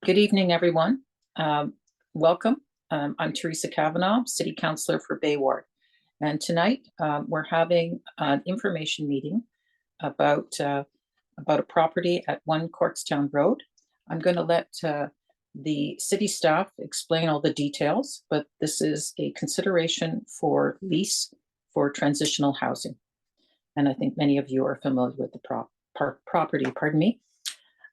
Good evening, everyone. Welcome. I'm Teresa Kavanaugh, City Councillor for Bay Ward. And tonight we're having an information meeting about a property at 1 Corkstown Road. I'm going to let the city staff explain all the details, but this is a consideration for lease for transitional housing. And I think many of you are familiar with the property, pardon me.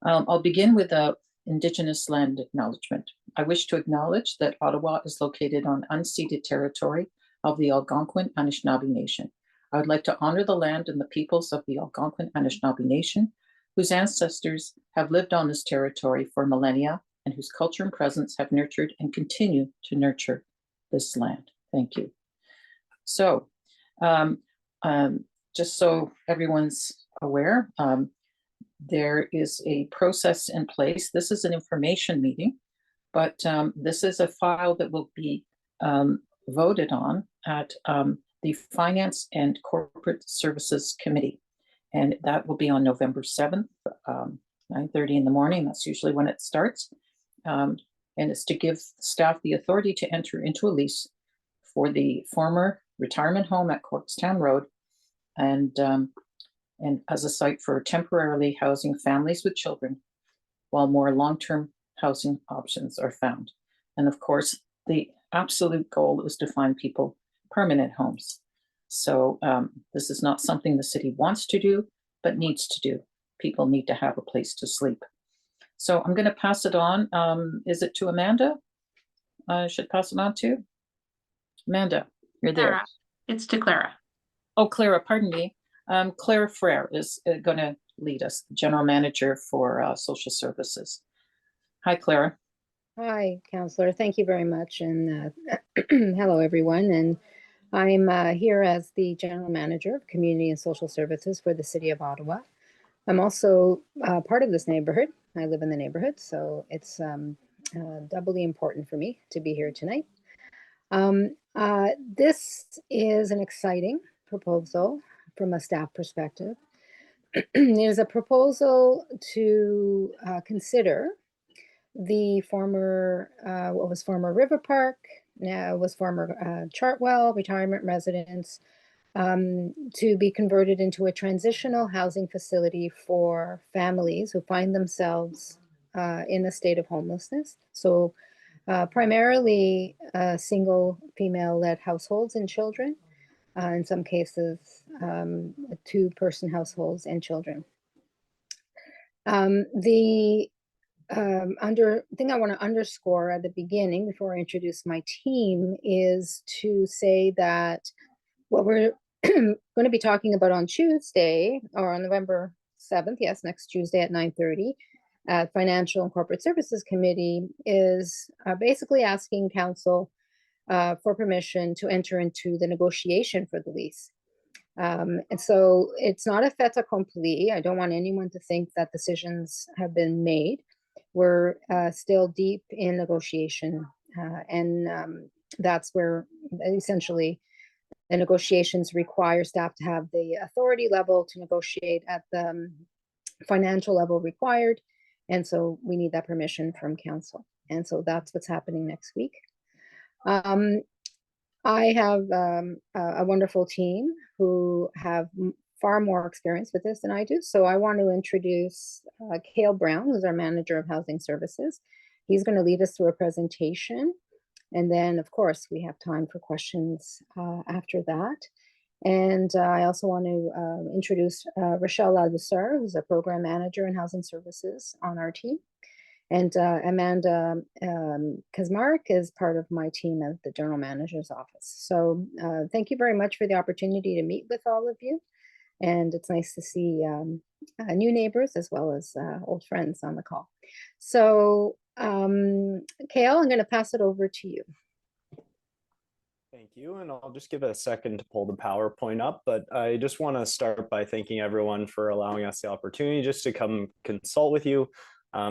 I'll begin with a Indigenous land acknowledgement. I wish to acknowledge that Ottawa is located on unceded territory of the Algonquin Anishinaabe Nation. I would like to honor the land and the peoples of the Algonquin Anishinaabe Nation, whose ancestors have lived on this territory for millennia and whose culture and presence have nurtured and continue to nurture this land. Thank you. So, just so everyone's aware, there is a process in place. This is an information meeting, but this is a file that will be voted on at the Finance and Corporate Services Committee. And that will be on November 7th, 9:30 in the morning. That's usually when it starts. And it's to give staff the authority to enter into a lease for the former retirement home at Corkstown Road and as a site for temporarily housing families with children while more long-term housing options are found. And of course, the absolute goal is to find people permanent homes. So this is not something the city wants to do, but needs to do. People need to have a place to sleep. So I'm going to pass it on. Is it to Amanda? I should pass it on to Amanda. You're there. Clara. It's to Clara. Oh, Clara, pardon me. Claire Frere is going to lead us, General Manager for Social Services. Hi, Clara. Hi, Councillor. Thank you very much. And hello, everyone. And I'm here as the General Manager of Community and Social Services for the City of Ottawa. I'm also part of this neighborhood. I live in the neighborhood, so it's doubly important for me to be here tonight. This is an exciting proposal from a staff perspective. It is a proposal to consider the former, what was former River Park, now was former Chartwell retirement residence, to be converted into a transitional housing facility for families who find themselves in a state of homelessness. So primarily single female-led households and children, in some cases, two-person households and children. The thing I want to underscore at the beginning before I introduce my team is to say that what we're going to be talking about on Tuesday, or on November 7th, yes, next Tuesday at 9:30, at Financial and Corporate Services Committee, is basically asking Council for permission to enter into the negotiation for the lease. And so it's not a fait accompli. I don't want anyone to think that decisions have been made. We're still deep in negotiation, and that's where essentially the negotiations require staff to have the authority level to negotiate at the financial level required. And so we need that permission from Council. And so that's what's happening next week. I have a wonderful team who have far more experience with this than I do. So I want to introduce Cale Brown, who's our Manager of Housing Services. He's going to lead us through a presentation. And then, of course, we have time for questions after that. And I also want to introduce Rochelle Ladouceur, who's a Program Manager in Housing Services on our team. And Amanda Kazmarek is part of my team at the General Manager's Office. So thank you very much for the opportunity to meet with all of you. And it's nice to see new neighbors as well as old friends on the call. So Cale, I'm going to pass it over to you. Thank you, and I'll just give it a second to pull the PowerPoint up, but I just want to start by thanking everyone for allowing us the opportunity just to come consult with you,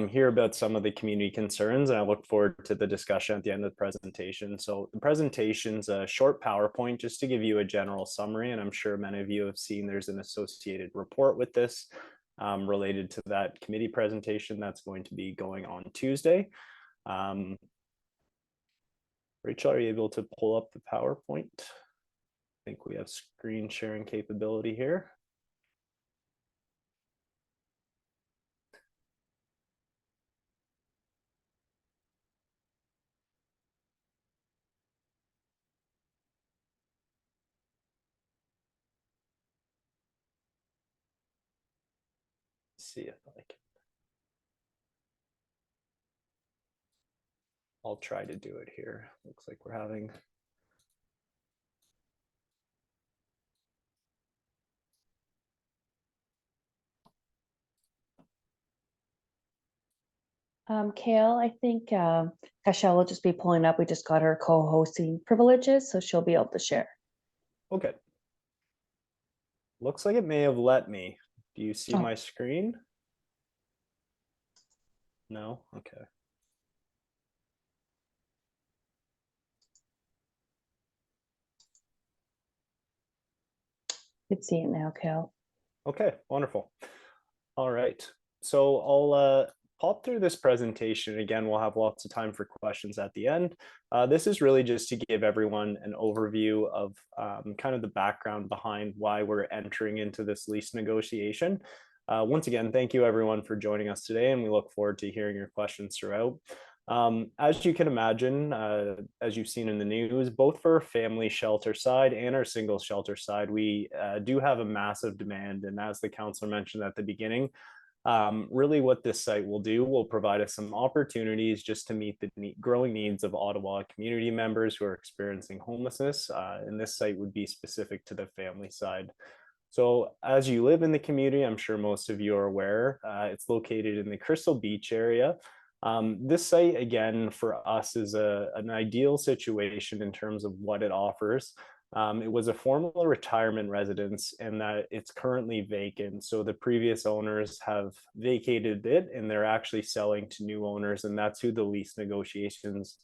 hear about some of the community concerns, and I look forward to the discussion at the end of the presentation. So the presentation's a short PowerPoint just to give you a general summary, and I'm sure many of you have seen there's an associated report with this. related to that committee presentation that's going to be going on Tuesday. Rachel, are you able to pull up the PowerPoint? I think we have screen sharing capability here. See if I can. I'll try to do it here. Looks like we're having. Kale, I think Cashel will just be pulling up. We just got her co-hosting privileges, so she'll be able to share. Okay. Looks like it may have let me. Do you see Oh. my screen? No? Okay. You can see it now, Kale. Okay, wonderful. All right. So I'll pop through this presentation. Again, we'll have lots of time for questions at the end. This is really just to give everyone an overview of kind of the background behind why we're entering into this lease negotiation. Once again, thank you everyone for joining us today, and we look forward to hearing your questions throughout. As you can imagine, as you've seen in the news, both for our family shelter side and our single shelter side, we do have a massive demand. And as the councillor mentioned at the beginning, really what this site will do will provide us some opportunities just to meet the growing needs of Ottawa community members who are experiencing homelessness. And this site would be specific to the family side. So as you live in the community, I'm sure most of you are aware, it's located in the Crystal Beach area. This site, again, for us is an ideal situation in terms of what it offers. It was a former retirement residence and that it's currently vacant. So the previous owners have vacated it and they're actually selling to new owners, and that's who the lease negotiations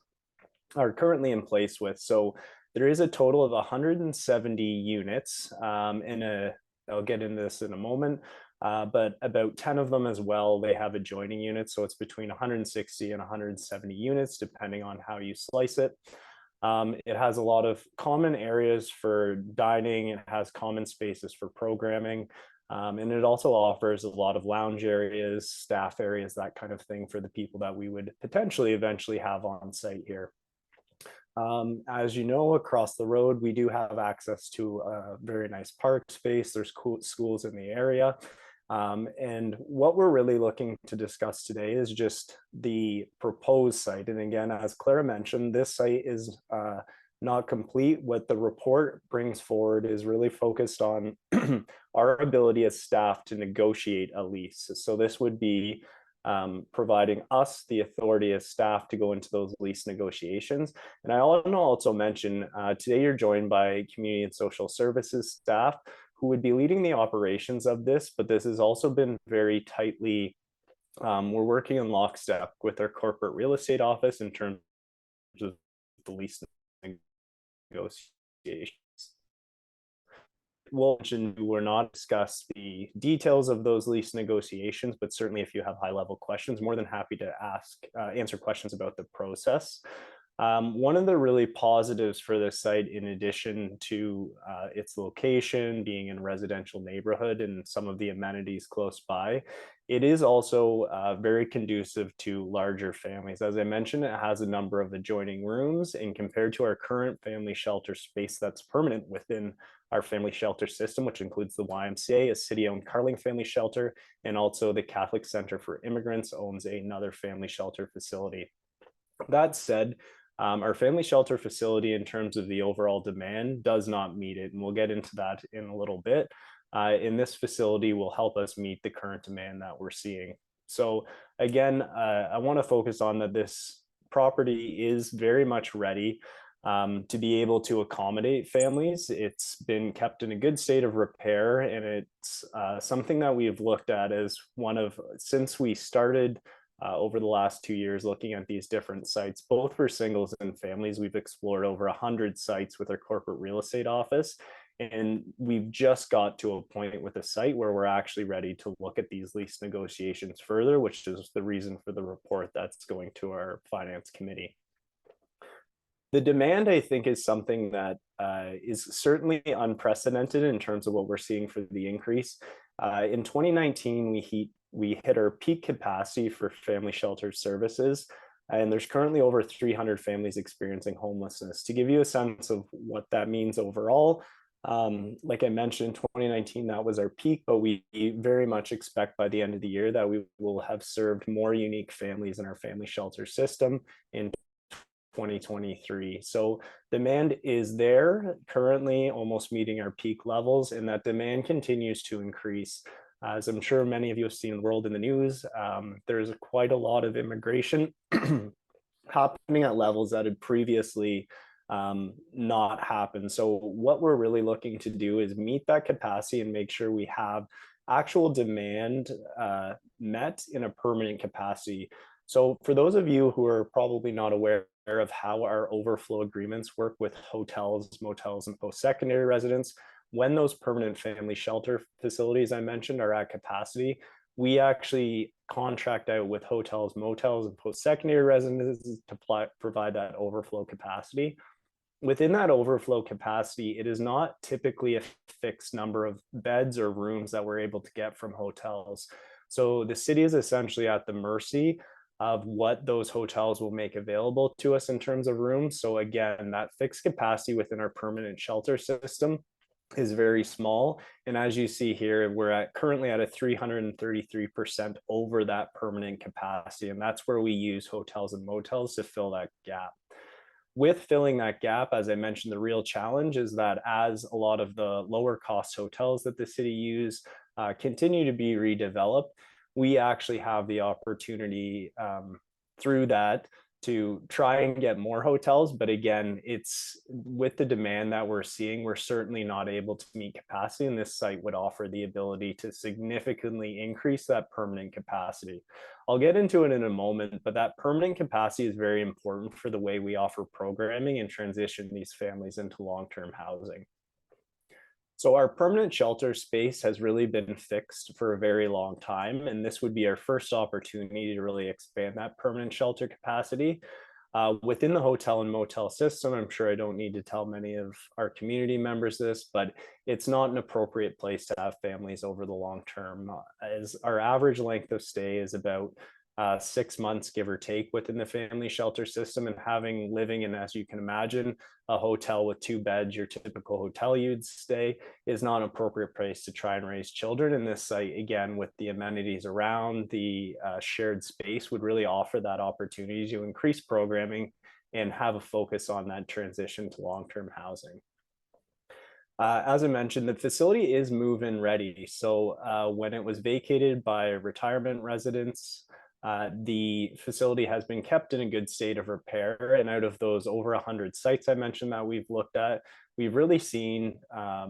are currently in place with. So there is a total of 170 units, and I'll get into this in a moment. But about 10 of them as well, they have adjoining units. So it's between 160 and 170 units, depending on how you slice it. It has a lot of common areas for dining. It has common spaces for programming. And it also offers a lot of lounge areas, staff areas, that kind of thing for the people that we would potentially eventually have on site here. As you know, across the road, we do have access to a very nice park space. There's cool schools in the area. And what we're really looking to discuss today is just the proposed site. And again, as Clara mentioned, this site is not complete. What the report brings forward is really focused on our ability as staff to negotiate a lease. So this would be providing us the authority as staff to go into those lease negotiations. And I want to also mention, today you're joined by Community and Social Services staff who would be leading the operations of this, but this has also been very tightly, we're working in lockstep with our corporate real estate office in terms of the lease negotiations. We'll not discuss the details of those lease negotiations, but certainly if you have high level questions, more than happy to answer questions about the process. One of the really positives for this site, in addition to its location, being in a residential neighborhood and some of the amenities close by, it is also very conducive to larger families. As I mentioned, it has a number of adjoining rooms, and compared to our current family shelter space that's permanent within our family shelter system, which includes the YMCA, a city-owned Carling family shelter, and also the Catholic Center for Immigrants owns another family shelter facility. That said, our family shelter facility, in terms of the overall demand, does not meet it, and we'll get into that in a little bit. In this facility will help us meet the current demand that we're seeing. So again, I want to focus on that this property is very much ready to be able to accommodate families. It's been kept in a good state of repair, and it's something that we've looked at as since we started over the last 2 years looking at these different sites, both for singles and families. We've explored over 100 sites with our corporate real estate office. And we've just got to a point with the site where we're actually ready to look at these lease negotiations further, which is the reason for the report that's going to our finance committee. The demand, I think, is something that is certainly unprecedented in terms of what we're seeing for the increase. In 2019, we hit our peak capacity for family shelter services, and there's currently over 300 families experiencing homelessness. To give you a sense of what that means overall, like I mentioned, in 2019, that was our peak, but we very much expect by the end of the year that we will have served more unique families in our family shelter system in 2023. So demand is there, currently almost meeting our peak levels, and that demand continues to increase. As I'm sure many of you have seen the world in the news, there's quite a lot of immigration happening at levels that had previously not happened. So what we're really looking to do is meet that capacity and make sure we have actual demand met in a permanent capacity. So for those of you who are probably not aware of how our overflow agreements work with hotels, motels, and post-secondary residents, when those permanent family shelter facilities I mentioned are at capacity, we actually contract out with hotels, motels, and post-secondary residences to provide that overflow capacity. Within that overflow capacity, it is not typically a fixed number of beds or rooms that we're able to get from hotels. So the city is essentially at the mercy of what those hotels will make available to us in terms of rooms. So again, that fixed capacity within our permanent shelter system is very small. And as you see here, we're currently at a 333% over that permanent capacity. And that's where we use hotels and motels to fill that gap. With filling that gap, as I mentioned, the real challenge is that as a lot of the lower cost hotels that the city use continue to be redeveloped, we actually have the opportunity through that to try and get more hotels. But again, it's with the demand that we're seeing, we're certainly not able to meet capacity, and this site would offer the ability to significantly increase that permanent capacity. I'll get into it in a moment, but that permanent capacity is very important for the way we offer programming and transition these families into long-term housing. So our permanent shelter space has really been fixed for a very long time, and this would be our first opportunity to really expand that permanent shelter capacity. Within the hotel and motel system, I'm sure I don't need to tell many of our community members this, but it's not an appropriate place to have families over the long term, as our average length of stay is about 6 months, give or take, within the family shelter system. And living in, as you can imagine, a hotel with 2 beds, your typical hotel you'd stay, is not an appropriate place to try and raise children. And this site, again, with the amenities around the shared space, would really offer that opportunity to increase programming and have a focus on that transition to long-term housing. As I mentioned, the facility is move-in ready. So when it was vacated by retirement residents, the facility has been kept in a good state of repair. And out of those over 100 sites I mentioned that we've looked at, we've really seen a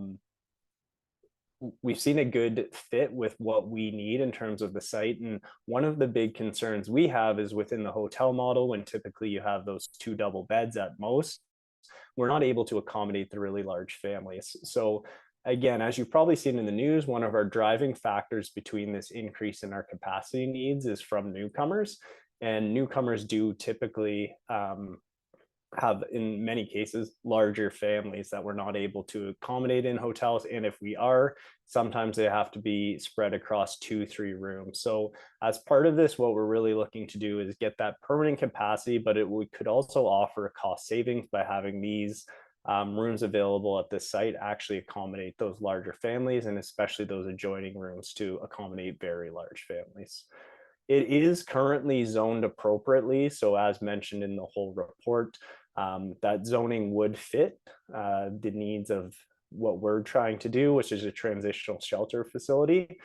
good fit with what we need in terms of the site. And one of the big concerns we have is within the hotel model, when typically you have those 2 double beds at most, we're not able to accommodate the really large families. So again, as you've probably seen in the news, one of our driving factors between this increase in our capacity needs is from newcomers. And newcomers do typically have, in many cases, larger families that we're not able to accommodate in hotels. And if we are, sometimes they have to be spread across 2-3 rooms. So as part of this, what we're really looking to do is get that permanent capacity, but we could also offer cost savings by having these rooms available at the site actually accommodate those larger families, and especially those adjoining rooms to accommodate very large families. It is currently zoned appropriately. So as mentioned in the whole report, that zoning would fit the needs of what we're trying to do, which is a transitional shelter facility.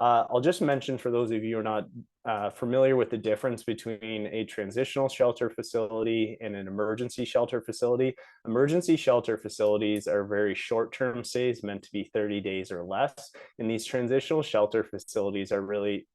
I'll just mention, for those of you who are not familiar with the difference between a transitional shelter facility and an emergency shelter facility. Emergency shelter facilities are very short-term stays, meant to be 30 days or less. And these transitional shelter facilities are really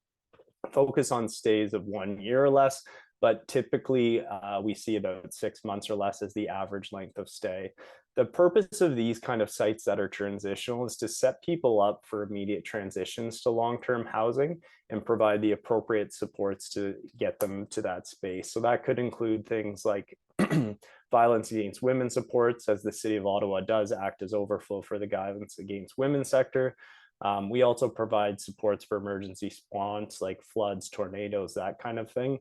focused on stays of 1 year or less. but typically we see about 6 months or less as the average length of stay. The purpose of these kind of sites that are transitional is to set people up for immediate transitions to long-term housing and provide the appropriate supports to get them to that space. So that could include things like violence against women supports, as the City of Ottawa does act as overflow for the violence against women sector. We also provide supports for emergency response like floods, tornadoes, that kind of thing.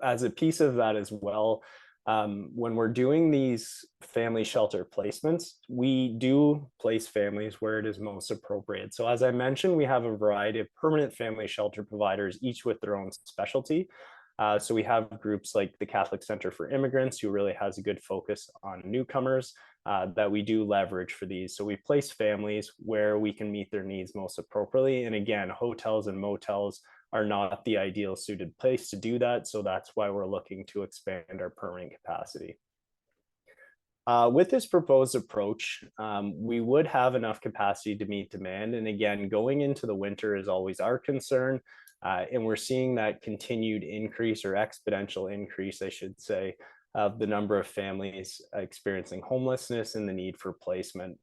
As a piece of that as well, when we're doing these family shelter placements, we do place families where it is most appropriate. So as I mentioned, we have a variety of permanent family shelter providers, each with their own specialty. So we have groups like the Catholic Center for Immigrants, who really has a good focus on newcomers that we do leverage for these. So we place families where we can meet their needs most appropriately. And again, hotels and motels are not the ideal suited place to do that. So that's why we're looking to expand our permanent capacity. With this proposed approach, we would have enough capacity to meet demand. And again, going into the winter is always our concern. And we're seeing that continued increase, or exponential increase, I should say, of the number of families experiencing homelessness and the need for placement.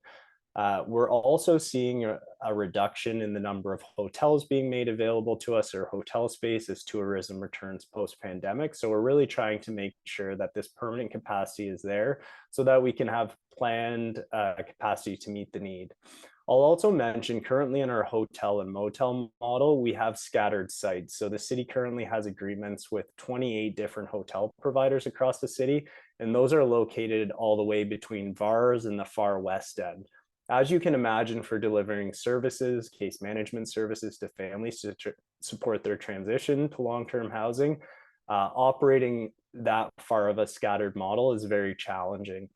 We're also seeing a reduction in the number of hotels being made available to us, or hotel space, as tourism returns post-pandemic. So we're really trying to make sure that this permanent capacity is there so that we can have planned capacity to meet the need. I'll also mention, currently in our hotel and motel model, we have scattered sites. So the city currently has agreements with 28 different hotel providers across the city, and those are located all the way between VARs and the far west end. As you can imagine, for delivering services, case management services to families to support their transition to long-term housing, operating that far of a scattered model is very challenging.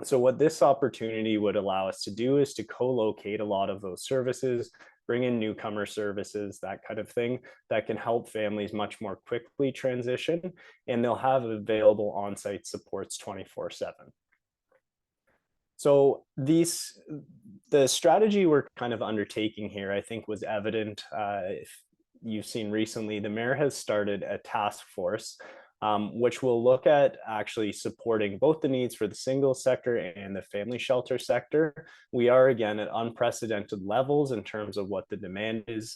So what this opportunity would allow us to do is to co-locate a lot of those services, bring in newcomer services, that kind of thing, that can help families much more quickly transition, and they'll have available on-site supports 24/7. So the strategy we're kind of undertaking here, I think, was evident. If you've seen recently, the mayor has started a task force, which will look at actually supporting both the needs for the single sector and the family shelter sector. We are, again, at unprecedented levels in terms of what the demand is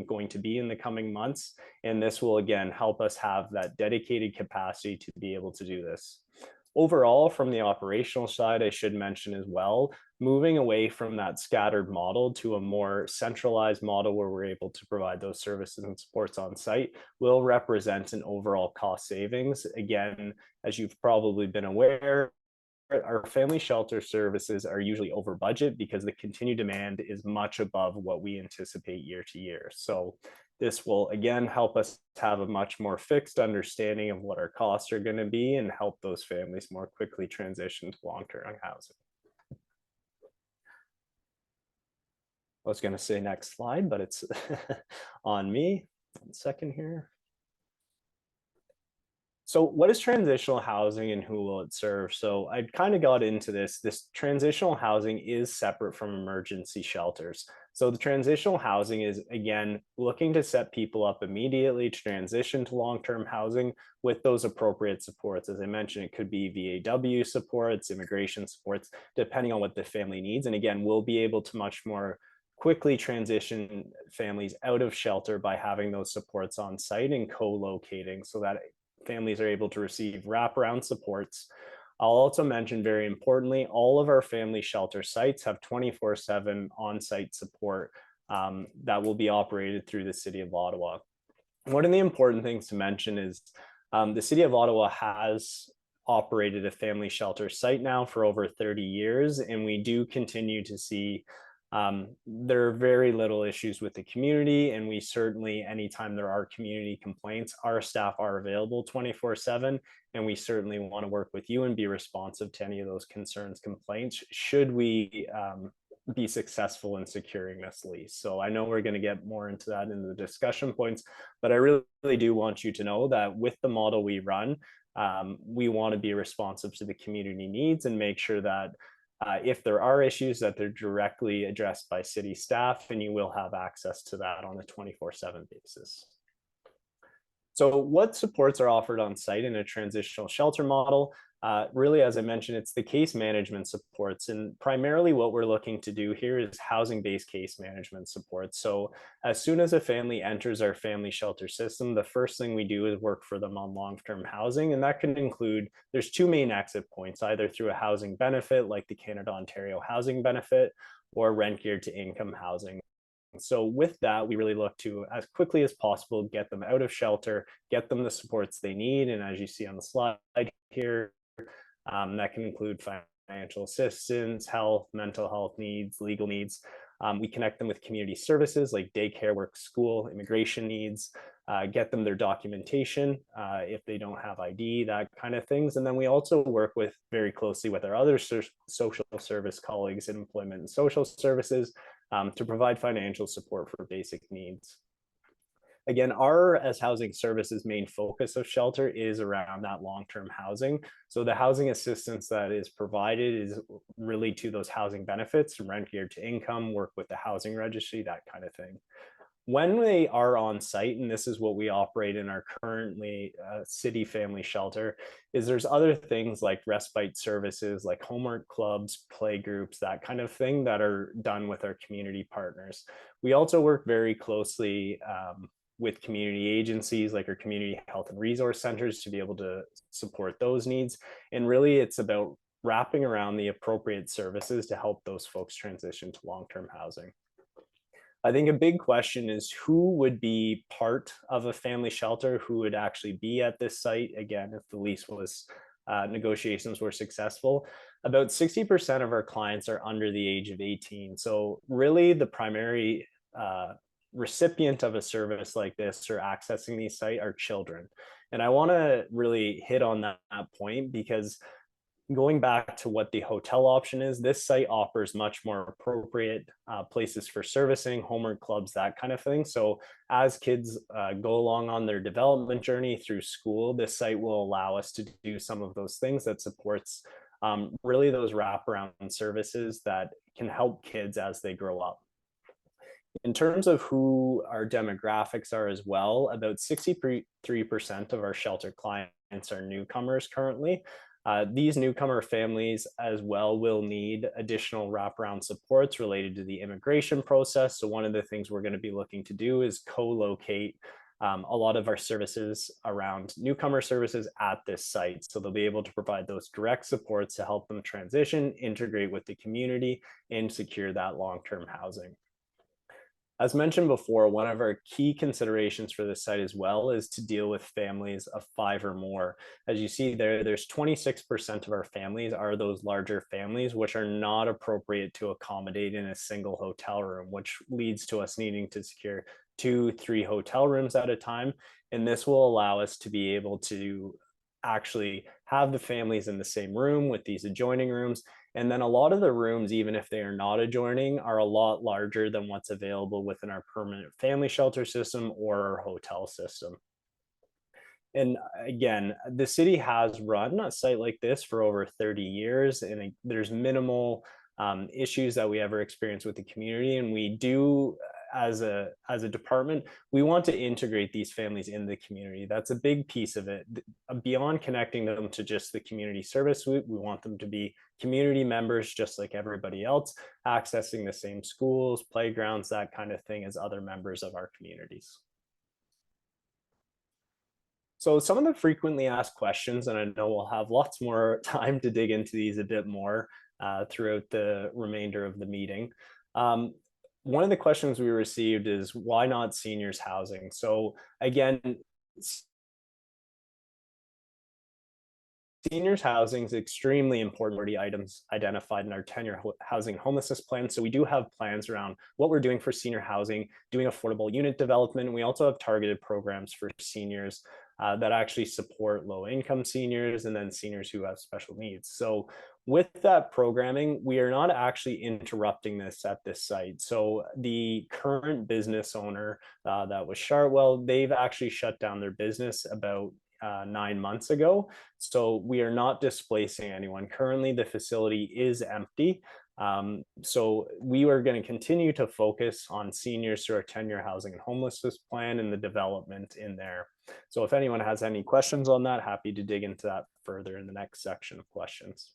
going to be in the coming months. And this will, again, help us have that dedicated capacity to be able to do this. Overall, from the operational side, I should mention as well, moving away from that scattered model to a more centralized model where we're able to provide those services and supports on site will represent an overall cost savings. Again, as you've probably been aware, our family shelter services are usually over budget because the continued demand is much above what we anticipate year to year. So this will, again, help us have a much more fixed understanding of what our costs are going to be and help those families more quickly transition to long-term housing. I was going to say next slide, but it's on me. 1 second here. So what is transitional housing and who will it serve? So I kind of got into this. This transitional housing is separate from emergency shelters. So the transitional housing is, again, looking to set people up immediately to transition to long-term housing with those appropriate supports. As I mentioned, it could be VAW supports, immigration supports, depending on what the family needs. And again, we'll be able to much more quickly transition families out of shelter by having those supports on site and co-locating so that families are able to receive wraparound supports. I'll also mention, very importantly, all of our family shelter sites have 24/7 on-site support that will be operated through the City of Ottawa. One of the important things to mention is the City of Ottawa has operated a family shelter site now for over 30 years, and we do continue to see there are very little issues with the community, and we certainly, anytime there are community complaints, our staff are available 24/7, and we certainly want to work with you and be responsive to any of those concerns, complaints, should we be successful in securing this lease. So I know we're going to get more into that in the discussion points, but I really do want you to know that with the model we run, we want to be responsive to the community needs and make sure that if there are issues, that they're directly addressed by city staff, and you will have access to that on a 24/7 basis. So what supports are offered on site in a transitional shelter model? Really, as I mentioned, it's the case management supports. And primarily what we're looking to do here is housing-based case management support. So as soon as a family enters our family shelter system, the first thing we do is work for them on long-term housing. And that can include, there's two main exit points, either through a housing benefit like the Canada-Ontario Housing Benefit, or rent geared to income housing. So with that, we really look to, as quickly as possible, get them out of shelter, get them the supports they need. And as you see on the slide here, that can include financial assistance, health, mental health needs, legal needs. We connect them with community services like daycare, work, school, immigration needs, get them their documentation if they don't have ID, that kind of things. And then we also work with very closely with our other social service colleagues in employment and social services to provide financial support for basic needs. Again, our as housing services main focus of shelter is around that long-term housing. So the housing assistance that is provided is really to those housing benefits, rent geared to income, work with the housing registry, that kind of thing. When they are on site, and this is what we operate in our currently city family shelter, is there's other things like respite services, like homework clubs, play groups, that kind of thing that are done with our community partners. We also work very closely with community agencies like our community health and resource centers to be able to support those needs. And really it's about wrapping around the appropriate services to help those folks transition to long-term housing. I think a big question is who would be part of a family shelter, who would actually be at this site, again, if the lease was, negotiations were successful. About 60% of our clients are under the age of 18. So really the primary recipient of a service like this or accessing these sites are children. And I wanna really hit on that point because going back to what the hotel option is, this site offers much more appropriate places for servicing, homework clubs, that kind of thing. So as kids go along on their development journey through school, this site will allow us to do some of those things that supports really those wraparound services that can help kids as they grow up. In terms of who our demographics are as well, about 63% of our shelter clients are newcomers currently. These newcomer families as well will need additional wraparound supports related to the immigration process. So one of the things we're going to be looking to do is co-locate a lot of our services around newcomer services at this site. So they'll be able to provide those direct supports to help them transition, integrate with the community, and secure that long-term housing. As mentioned before, one of our key considerations for this site as well is to deal with families of 5 or more. As you see there, there's 26% of our families are those larger families, which are not appropriate to accommodate in a single hotel room, which leads to us needing to secure 2-3 hotel rooms at a time. And this will allow us to be able to actually have the families in the same room with these adjoining rooms. And then a lot of the rooms, even if they are not adjoining, are a lot larger than what's available within our permanent family shelter system or our hotel system. And again, the city has run a site like this for over 30 years, and there's minimal issues that we ever experience with the community. And we do, as a department, we want to integrate these families in the community. That's a big piece of it. Beyond connecting them to just the community service suite, we want them to be community members just like everybody else, accessing the same schools, playgrounds, that kind of thing as other members of our communities. So some of the frequently asked questions, and I know we'll have lots more time to dig into these a bit more throughout the remainder of the meeting. One of the questions we received is why not seniors housing? So again, seniors housing is extremely important priority items identified in our 10-year housing homelessness plan. So we do have plans around what we're doing for senior housing, doing affordable unit development. We also have targeted programs for seniors that actually support low income seniors and then seniors who have special needs. So with that programming, we are not actually interrupting this at this site. So the current business owner that was Chartwell, they've actually shut down their business about 9 months ago. So we are not displacing anyone. Currently, the facility is empty. So we are going to continue to focus on seniors through our 10-year housing and homelessness plan and the development in there. So if anyone has any questions on that, happy to dig into that further in the next section of questions.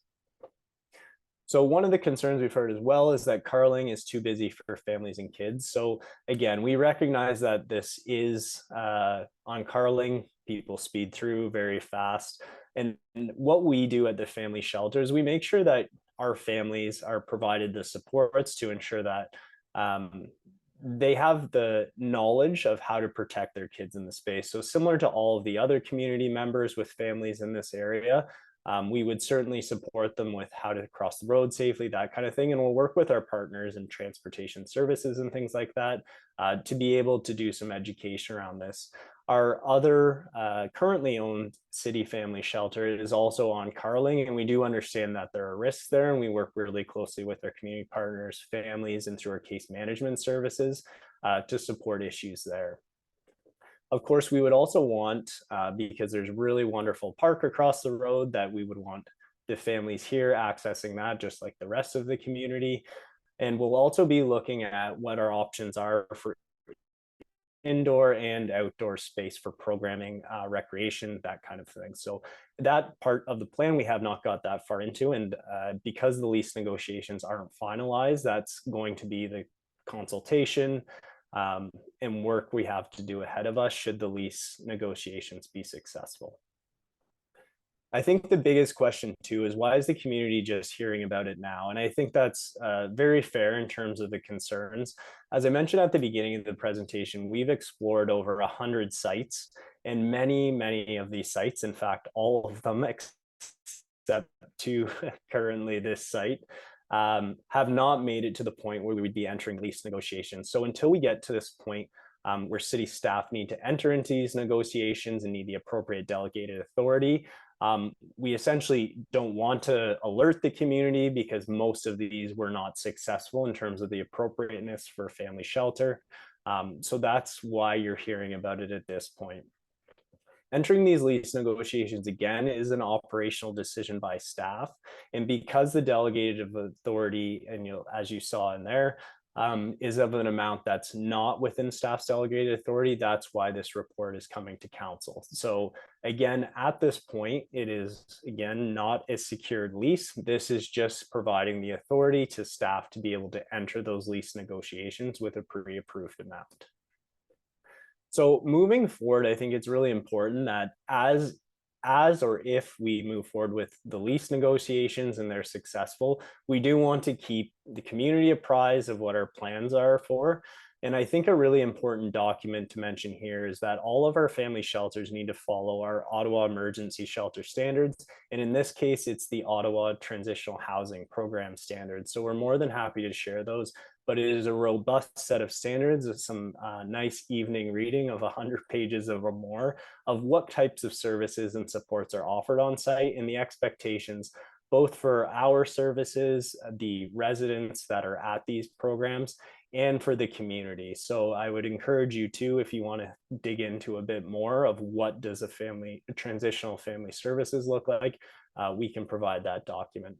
So one of the concerns we've heard as well is that Carling is too busy for families and kids. So again, we recognize that this is on Carling, people speed through very fast. And what we do at the family shelters, we make sure that our families are provided the supports to ensure that they have the knowledge of how to protect their kids in the space. So similar to all of the other community members with families in this area, we would certainly support them with how to cross the road safely, that kind of thing. And we'll work with our partners in transportation services and things like that to be able to do some education around this. Our other currently owned city family shelter is also on Carling, and we do understand that there are risks there, and we work really closely with our community partners, families, and through our case management services to support issues there. Of course, we would also want, because there's really wonderful park across the road, that we would want the families here accessing that just like the rest of the community. And we'll also be looking at what our options are for indoor and outdoor space for programming, recreation, that kind of thing. So that part of the plan we have not got that far into, and because the lease negotiations aren't finalized, that's going to be the consultation and work we have to do ahead of us should the lease negotiations be successful. I think the biggest question too is, why is the community just hearing about it now? And I think that's very fair in terms of the concerns. As I mentioned at the beginning of the presentation, we've explored over 100 sites, and many of these sites, in fact, all of them except to currently this site, have not made it to the point where we would be entering lease negotiations. So until we get to this point where city staff need to enter into these negotiations and need the appropriate delegated authority, we essentially don't want to alert the community, because most of these were not successful in terms of the appropriateness for family shelter. So that's why you're hearing about it at this point. Entering these lease negotiations again is an operational decision by staff. And because the delegated authority, and as you saw in there, is of an amount that's not within staff's delegated authority, that's why this report is coming to council. So again, at this point, it is again not a secured lease. This is just providing the authority to staff to be able to enter those lease negotiations with a pre-approved amount. So moving forward, I think it's really important that as or if we move forward with the lease negotiations and they're successful, we do want to keep the community apprised of what our plans are for. And I think a really important document to mention here is that all of our family shelters need to follow our Ottawa Emergency Shelter Standards. And in this case, it's the Ottawa Transitional Housing Program Standards. So we're more than happy to share those, but it is a robust set of standards with some nice evening reading of 100 pages or more of what types of services and supports are offered on site, and the expectations both for our services, the residents that are at these programs, and for the community. So I would encourage you too, if you want to dig into a bit more of what does a transitional family services look like, we can provide that document.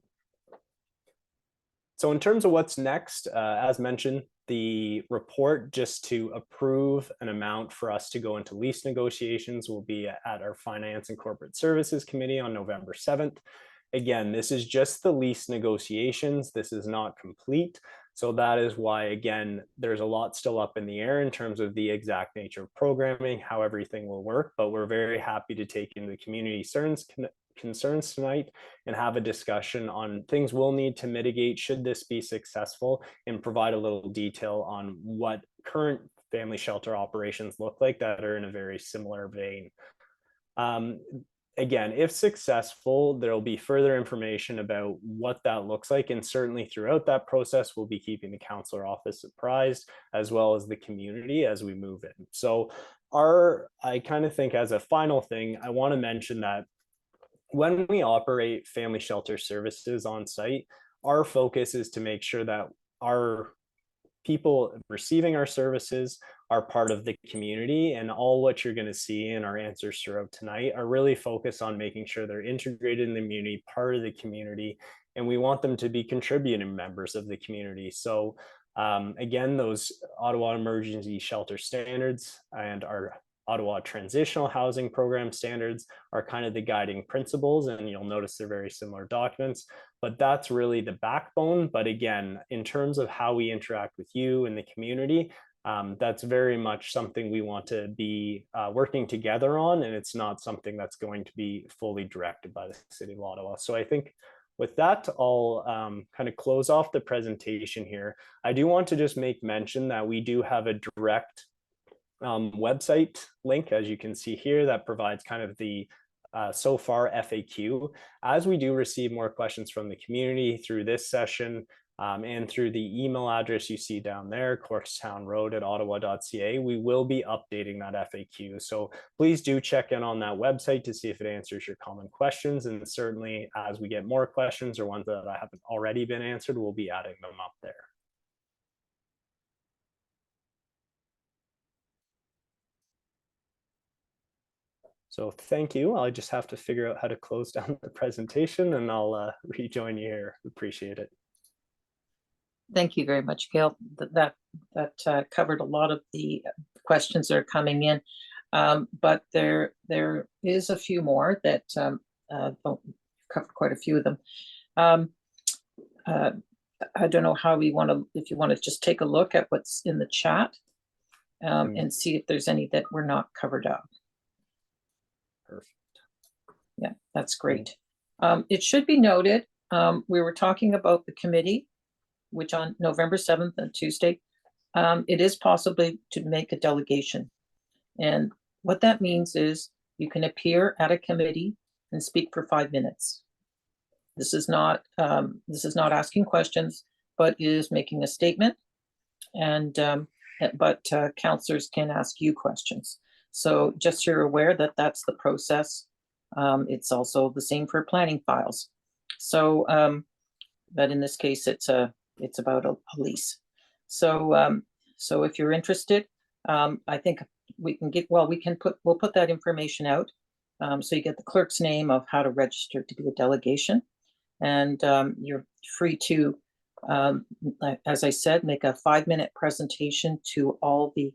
So in terms of what's next, as mentioned, the report just to approve an amount for us to go into lease negotiations will be at our Finance and Corporate Services Committee on November 7th. Again, this is just the lease negotiations. This is not complete. So that is why, again, there's a lot still up in the air in terms of the exact nature of programming, how everything will work, but we're very happy to take into the community concerns tonight and have a discussion on things we'll need to mitigate should this be successful, and provide a little detail on what current family shelter operations look like that are in a very similar vein. Again, if successful, there'll be further information about what that looks like. And certainly throughout that process, we'll be keeping the councillor office apprised, as well as the community as we move in. So I kind of think as a final thing, I want to mention that when we operate family shelter services on site, our focus is to make sure that our people receiving our services are part of the community, and all what you're going to see in our answers throughout tonight are really focused on making sure they're integrated in the community, part of the community, and we want them to be contributing members of the community. So again, those Ottawa Emergency Shelter Standards and our Ottawa Transitional Housing Program standards are kind of the guiding principles, and you'll notice they're very similar documents, but that's really the backbone. But again, in terms of how we interact with you and the community, that's very much something we want to be working together on, and it's not something that's going to be fully directed by the City of Ottawa. So I think with that, I'll kind of close off the presentation here. I do want to just make mention that we do have a direct website link, as you can see here, that provides kind of the so far FAQ. As we do receive more questions from the community through this session and through the email address you see down there, corkstownroad@ottawa.ca, we will be updating that FAQ. So please do check in on that website to see if it answers your common questions. And certainly as we get more questions or ones that haven't already been answered, we'll be adding them up there. So thank you. I just have to figure out how to close down the presentation, and I'll rejoin you here. Appreciate it. Thank you very much, Gail. That covered a lot of the questions that are coming in, but there is a few more that don't cover quite a few of them. I don't know how we want to, if you want to just take a look at what's in the chat and see if there's any that were not covered up. Perfect. Yeah, that's great. It should be noted, we were talking about the committee, which on November 7th and Tuesday, it is possibly to make a delegation. And what that means is you can appear at a committee and speak for 5 minutes. This is not asking questions, but is making a statement. And but councillors can ask you questions. So just so you're aware that that's the process. It's also the same for planning files. So, but in this case, it's about a lease. So, so if you're interested, I think we can get, well, we'll put that information out. So you get the clerk's name of how to register to be a delegation. And you're free to, as I said, make a 5-minute presentation to all the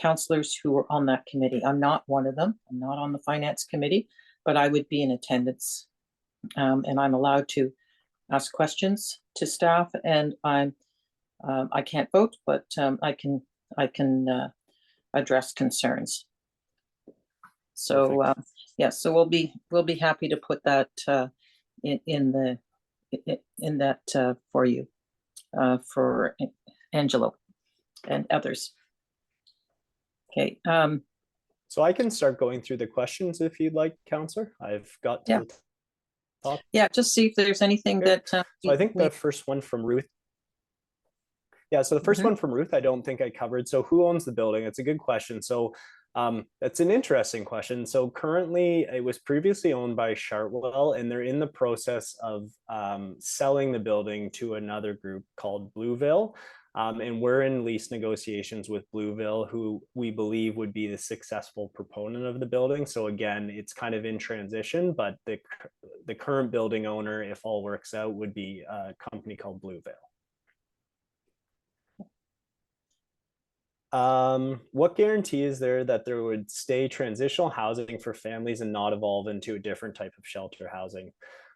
councillors who are on that committee. I'm not one of them. I'm not on the finance committee, but I would be in attendance. And I'm allowed to ask questions to staff, and I can't vote, but I can address concerns. So yeah, so we'll be happy to put that in that for you, for Angelo and others. Okay. So I can start going through the questions if you'd like, Councillor. I've got to the top. Yeah, just see if there's anything that. So I think the first one from Ruth. Yeah, so the first one from Ruth, I don't think I covered. So who owns the building? It's a good question. So that's an interesting question. So currently it was previously owned by Chartwell, and they're in the process of selling the building to another group called Blueville. And we're in lease negotiations with Blueville, who we believe would be the successful proponent of the building. So again, it's kind of in transition, but the current building owner, if all works out, would be a company called Blueville. What guarantee is there that there would stay transitional housing for families and not evolve into a different type of shelter housing?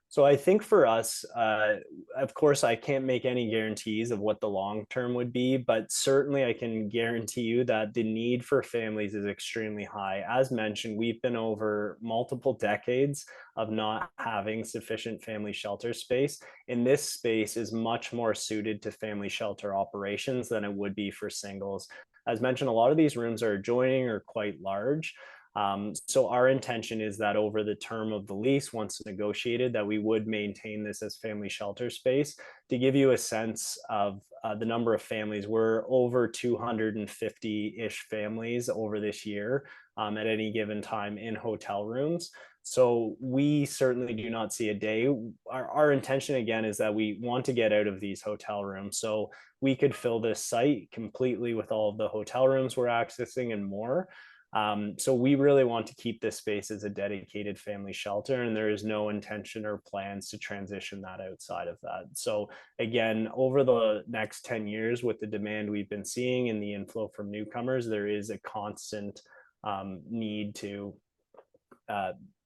So I think for us, of course, I can't make any guarantees of what the long term would be, but certainly I can guarantee you that the need for families is extremely high. As mentioned, we've been over multiple decades of not having sufficient family shelter space, and this space is much more suited to family shelter operations than it would be for singles. As mentioned, a lot of these rooms are adjoining or quite large. So our intention is that over the term of the lease, once negotiated, that we would maintain this as family shelter space. To give you a sense of the number of families, we're over 250-ish families over this year at any given time in hotel rooms. So we certainly do not see a day. Our intention, again, is that we want to get out of these hotel rooms. So we could fill this site completely with all of the hotel rooms we're accessing and more. So we really want to keep this space as a dedicated family shelter, and there is no intention or plans to transition that outside of that. So again, over the next 10 years, with the demand we've been seeing and the inflow from newcomers, there is a constant need to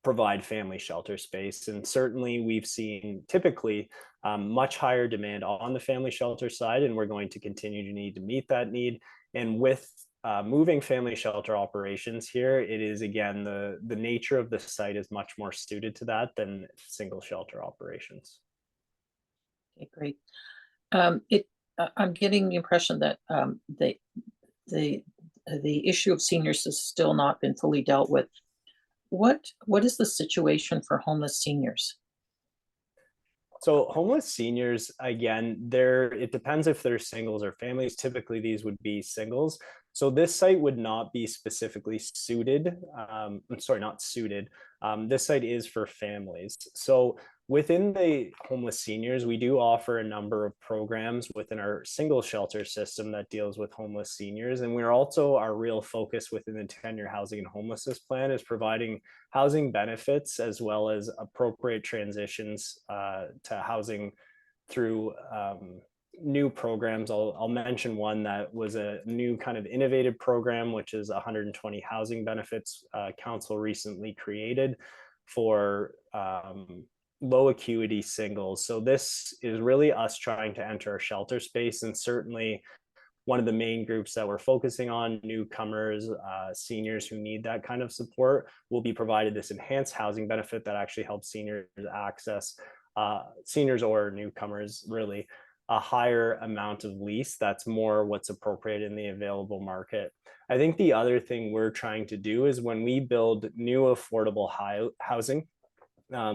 provide family shelter space. And certainly we've seen typically much higher demand on the family shelter side, and we're going to continue to need to meet that need. And with moving family shelter operations here, it is, again, the nature of the site is much more suited to that than single shelter operations. Okay, great. I'm getting the impression that the issue of seniors has still not been fully dealt with. What is the situation for homeless seniors? So homeless seniors, again, it depends if they're singles or families. Typically, these would be singles. So this site would not be specifically suited. I'm sorry, not suited. This site is for families. So within the homeless seniors, we do offer a number of programs within our single shelter system that deals with homeless seniors. And we're also, our real focus within the 10-year housing and homelessness plan is providing housing benefits as well as appropriate transitions to housing through new programs. I'll mention one that was a new kind of innovative program, which is 120 housing benefits council recently created for low acuity singles. So this is really us trying to enter our shelter space, and certainly one of the main groups that we're focusing on, newcomers, seniors who need that kind of support, will be provided this enhanced housing benefit that actually helps seniors access, seniors or newcomers really, a higher amount of lease that's more what's appropriate in the available market. I think the other thing we're trying to do is when we build new affordable housing,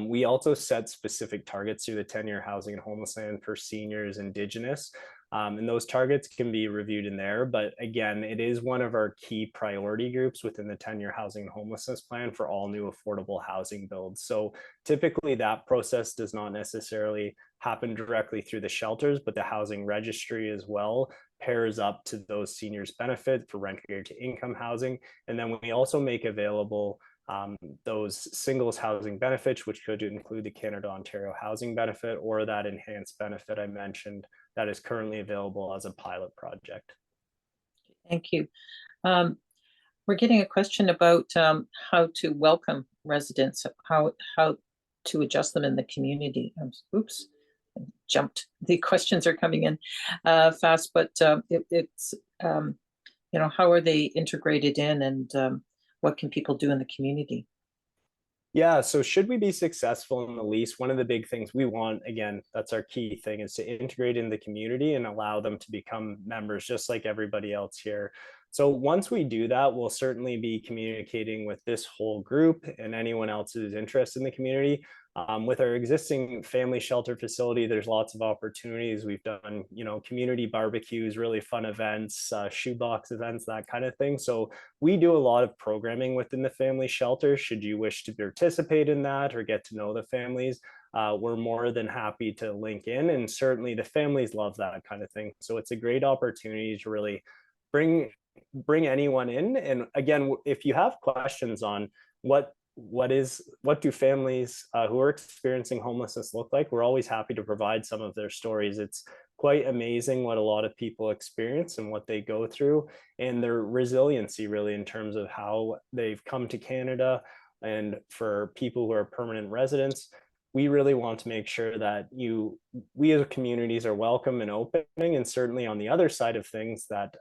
we also set specific targets through the 10-year housing and homeless plan for seniors, Indigenous, and those targets can be reviewed in there. But again, it is one of our key priority groups within the 10-year housing and homelessness plan for all new affordable housing builds. So typically that process does not necessarily happen directly through the shelters, but the housing registry as well pairs up to those seniors benefit for rent to income housing. And then we also make available those singles housing benefits, which could include the Canada Ontario housing benefit or that enhanced benefit I mentioned that is currently available as a pilot project. Thank you. We're getting a question about how to welcome residents, how to adjust them in the community. Oops, I jumped. The questions are coming in fast, but it's you know, how are they integrated in, and what can people do in the community? Yeah, so should we be successful in the lease, one of the big things we want, again, that's our key thing, is to integrate in the community and allow them to become members just like everybody else here. So once we do that, we'll certainly be communicating with this whole group and anyone else who's interested in the community. With our existing family shelter facility, there's lots of opportunities. We've done, you know, community barbecues, really fun events, shoebox events, that kind of thing. So we do a lot of programming within the family shelter. Should you wish to participate in that or get to know the families, we're more than happy to link in. And certainly the families love that kind of thing. So it's a great opportunity to really bring anyone in. And again, if you have questions on what do families who are experiencing homelessness look like, we're always happy to provide some of their stories. It's quite amazing what a lot of people experience and what they go through, and their resiliency really in terms of how they've come to Canada. And for people who are permanent residents, we really want to make sure that we as communities are welcome and opening, and certainly on the other side of things that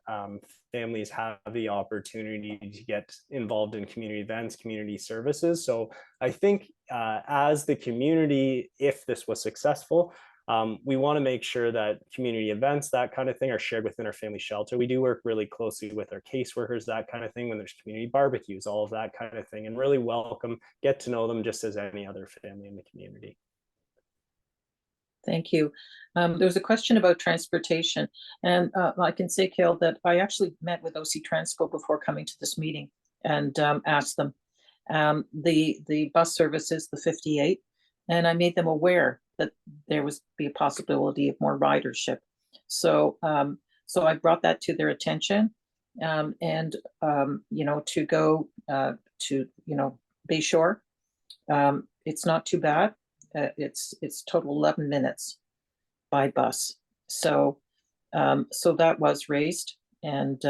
families have the opportunity to get involved in community events, community services. So I think as the community, if this was successful, we want to make sure that community events, that kind of thing, are shared within our family shelter. We do work really closely with our caseworkers, that kind of thing, when there's community barbecues, all of that kind of thing, and really welcome, get to know them just as any other family in the community. Thank you. There was a question about transportation, and I can say, Kale, that I actually met with OC Transpo before coming to this meeting and asked them. The bus service is the 58, and I made them aware that there was be a possibility of more ridership. So I brought that to their attention, and, to go to, Bayshore. It's not too bad. It's total 11 minutes by bus. So, so that was raised, and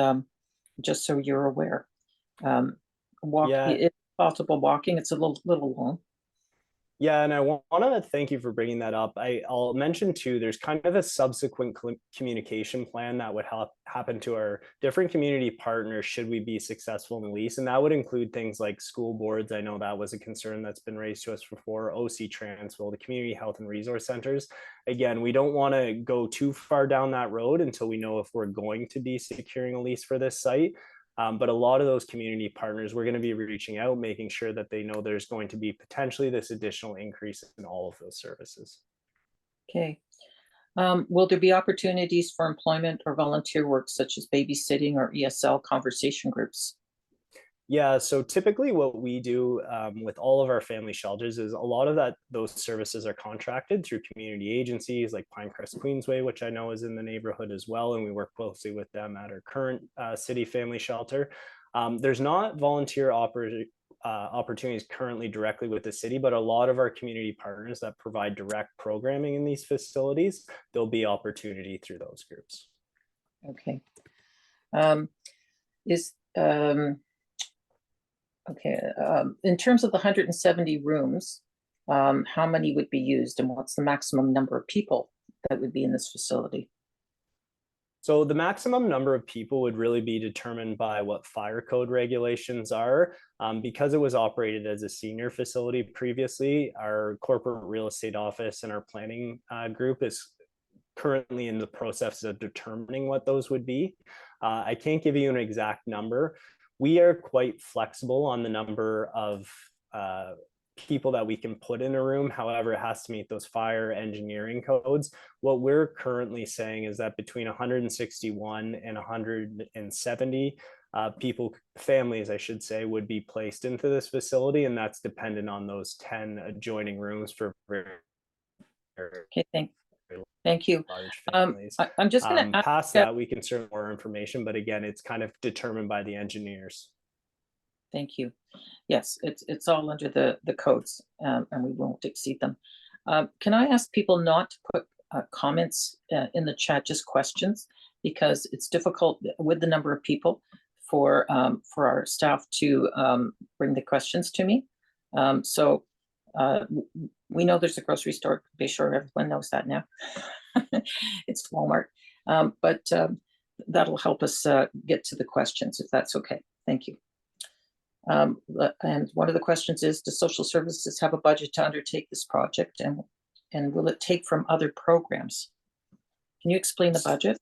just so you're aware, Yeah. it's possible walking. It's a little long. Yeah, and I want to thank you for bringing that up. I'll mention too, there's kind of a subsequent communication plan that would happen to our different community partners should we be successful in the lease. And that would include things like school boards. I know that was a concern that's been raised to us before, OC Transville, the community health and resource centers. Again, we don't want to go too far down that road until we know if we're going to be securing a lease for this site. But a lot of those community partners, we're going to be reaching out, making sure that they know there's going to be potentially this additional increase in all of those services. Okay. Will there be opportunities for employment or volunteer work such as babysitting or ESL conversation groups? Yeah, so typically what we do with all of our family shelters is a lot of those services are contracted through community agencies like Pinecrest Queensway, which I know is in the neighborhood as well, and we work closely with them at our current city family shelter. There's not volunteer opportunities currently directly with the city, but a lot of our community partners that provide direct programming in these facilities, there'll be opportunity through those groups. Okay. Okay, in terms of the 170 rooms, how many would be used, and what's the maximum number of people that would be in this facility? So the maximum number of people would really be determined by what fire code regulations are. Because it was operated as a senior facility previously, our corporate real estate office and our planning group is currently in the process of determining what those would be. I can't give you an exact number. We are quite flexible on the number of people that we can put in a room. However, it has to meet those fire engineering codes. What we're currently saying is that between 161 and 170 families, I should say, would be placed into this facility, and that's dependent on those 10 adjoining rooms for very Okay, thank you. large families. I'm just going to past that, we can share more information, but again, it's kind of determined by the engineers. Thank you. Yes, it's all under the codes, and we won't exceed them. Can I ask people not to put comments in the chat, just questions, because it's difficult with the number of people for our staff to bring the questions to me. So we know there's a grocery store, Bayshore, everyone knows that now. It's Walmart, but that'll help us get to the questions, if that's okay. Thank you. And one of the questions is, does social services have a budget to undertake this project, and will it take from other programs? Can you explain the budget?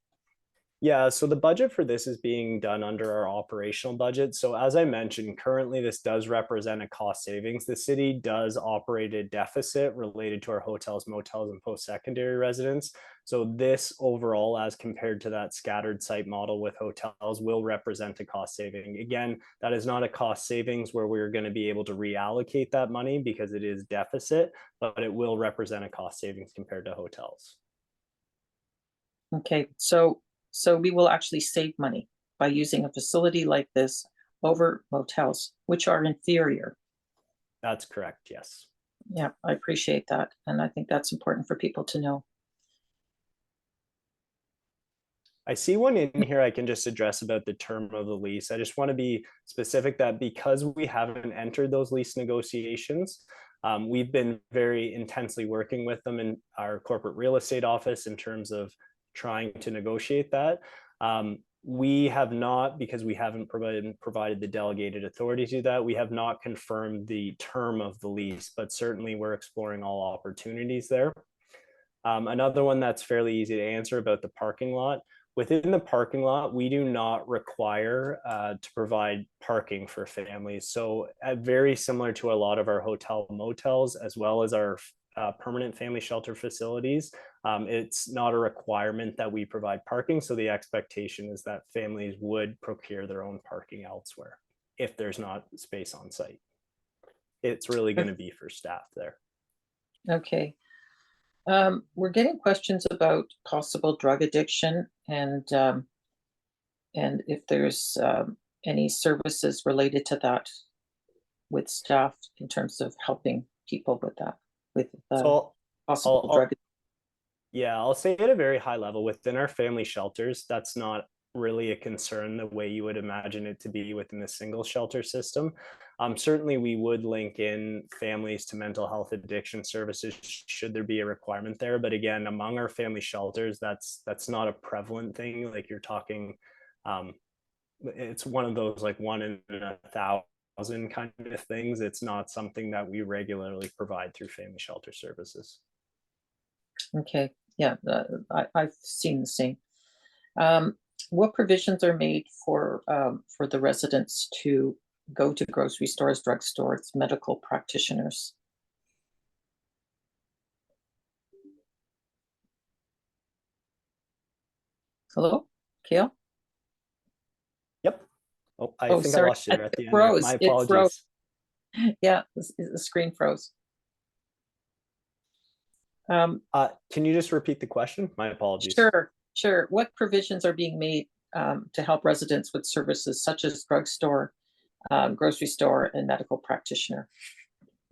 Yeah, so the budget for this is being done under our operational budget. So as I mentioned, currently this does represent a cost savings. The city does operate a deficit related to our hotels, motels, and post-secondary residents. So this overall, as compared to that scattered site model with hotels, will represent a cost saving. Again, that is not a cost savings where we're going to be able to reallocate that money because it is deficit, but it will represent a cost savings compared to hotels. Okay, so we will actually save money by using a facility like this over motels, which are inferior. That's correct, yes. Yeah, I appreciate that. And I think that's important for people to know. I see one in here I can just address about the term of the lease. I just want to be specific that because we haven't entered those lease negotiations, we've been very intensely working with them in our corporate real estate office in terms of trying to negotiate that. We have not, because we haven't provided the delegated authority to that, we have not confirmed the term of the lease, but certainly we're exploring all opportunities there. Another one that's fairly easy to answer about the parking lot. Within the parking lot, we do not require to provide parking for families. So very similar to a lot of our hotel motels, as well as our permanent family shelter facilities, it's not a requirement that we provide parking. So the expectation is that families would procure their own parking elsewhere if there's not space on site. It's really going to be for staff there. Okay. We're getting questions about possible drug addiction, and and if there's any services related to that with staff in terms of helping people with that, with So possible I'll- drug. yeah, I'll say at a very high level within our family shelters, that's not really a concern the way you would imagine it to be within the single shelter system. Certainly, we would link in families to mental health addiction services should there be a requirement there. But again, among our family shelters, that's not a prevalent thing. Like you're talking, it's one of those like 1 in 1,000 kind of things. It's not something that we regularly provide through family shelter services. Okay, yeah, I've seen the same. What provisions are made for the residents to go to grocery stores, drugstores, medical practitioners? Hello, Kale? Yep. Oh, I Oh, think I sorry, lost you there at the it end. There. froze, My it froze. apologies. Yeah, the screen froze. Can you just repeat the question? My apologies. Sure. What provisions are being made to help residents with services such as drugstore, grocery store, and medical practitioner?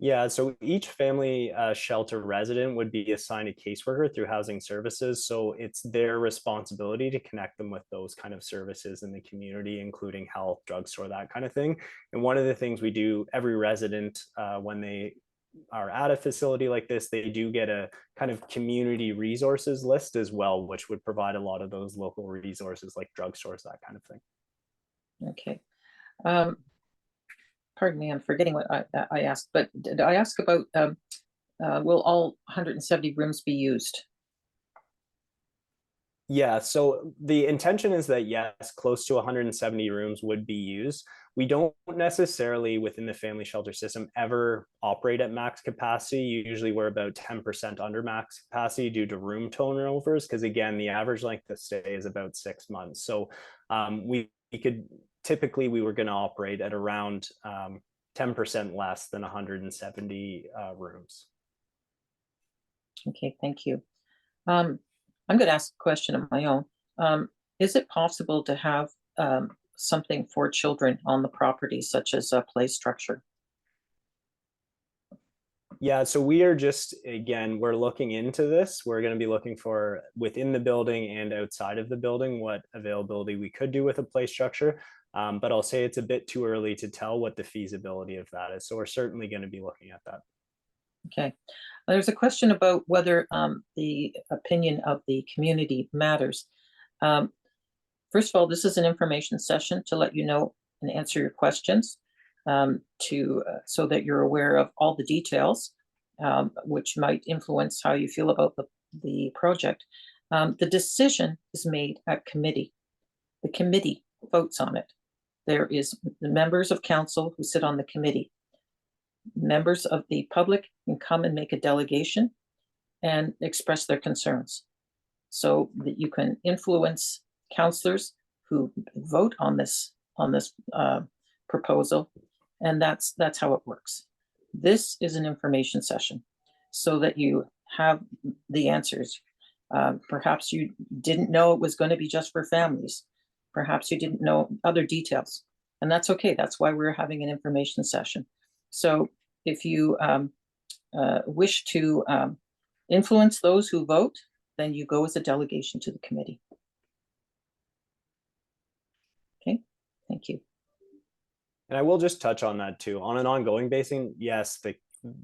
Yeah, so each family shelter resident would be assigned a caseworker through housing services. So it's their responsibility to connect them with those kind of services in the community, including health, drugstore, that kind of thing. And one of the things we do, every resident, when they are at a facility like this, they do get a kind of community resources list as well, which would provide a lot of those local resources like drugstores, that kind of thing. Okay. Pardon me, I'm forgetting what I asked, but did I ask about will all 170 rooms be used? Yeah, so the intention is that yes, close to 170 rooms would be used. We don't necessarily within the family shelter system ever operate at max capacity. Usually we're about 10% under max capacity due to room turnovers, because again, the average length of stay is about 6 months. So we could typically we were going to operate at around 10% less than 170 rooms. Okay, thank you. I'm going to ask a question of my own. Is it possible to have something for children on the property, such as a play structure? Yeah, so we are just, again, we're looking into this. We're going to be looking for within the building and outside of the building what availability we could do with a play structure. But I'll say it's a bit too early to tell what the feasibility of that is. So we're certainly going to be looking at that. Okay. There's a question about whether the opinion of the community matters. First of all, this is an information session to let you know and answer your questions so that you're aware of all the details, which might influence how you feel about the project. The decision is made at committee. The committee votes on it. There is the members of council who sit on the committee. Members of the public can come and make a delegation and express their concerns so that you can influence councillors who vote on this proposal, and that's how it works. This is an information session so that you have the answers. Perhaps you didn't know it was going to be just for families. Perhaps you didn't know other details, and that's okay. That's why we're having an information session. So if you wish to influence those who vote, then you go as a delegation to the committee. Okay, thank you. And I will just touch on that too. On an ongoing basis, yes,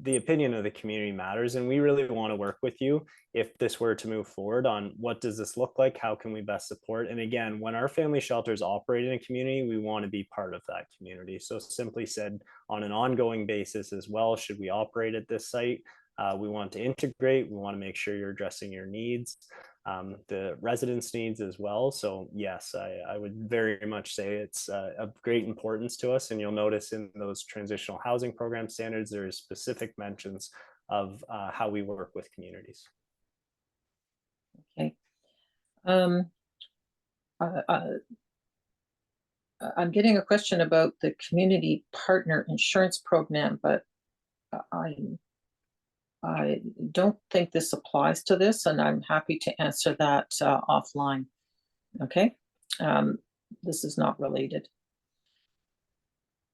the opinion of the community matters, and we really want to work with you if this were to move forward on what does this look like, how can we best support. And again, when our family shelters operate in a community, we want to be part of that community. So simply said, on an ongoing basis as well, should we operate at this site, we want to integrate, we want to make sure you're addressing your needs, the residents' needs as well. So yes, I would very much say it's of great importance to us. And you'll notice in those transitional housing program standards, there is specific mentions of how we work with communities. Okay. I'm getting a question about the community partner insurance program, but I don't think this applies to this, and I'm happy to answer that offline. Okay. this is not related.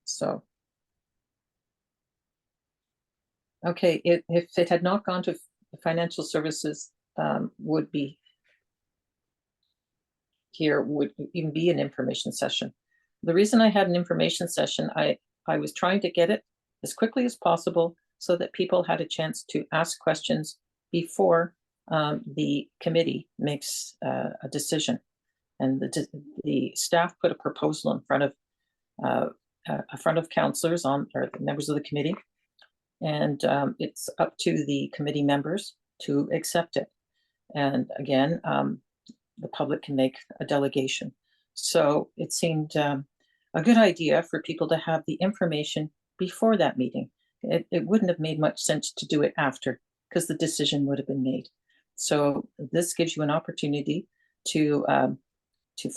So. Okay, if it had not gone to financial services, would be here, would even be an information session. The reason I had an information session, I was trying to get it as quickly as possible so that people had a chance to ask questions before the committee makes a decision. And the staff put a proposal in front of councillors or the members of the committee. And it's up to the committee members to accept it. And again, the public can make a delegation. So it seemed a good idea for people to have the information before that meeting. It wouldn't have made much sense to do it after, because the decision would have been made. So this gives you an opportunity to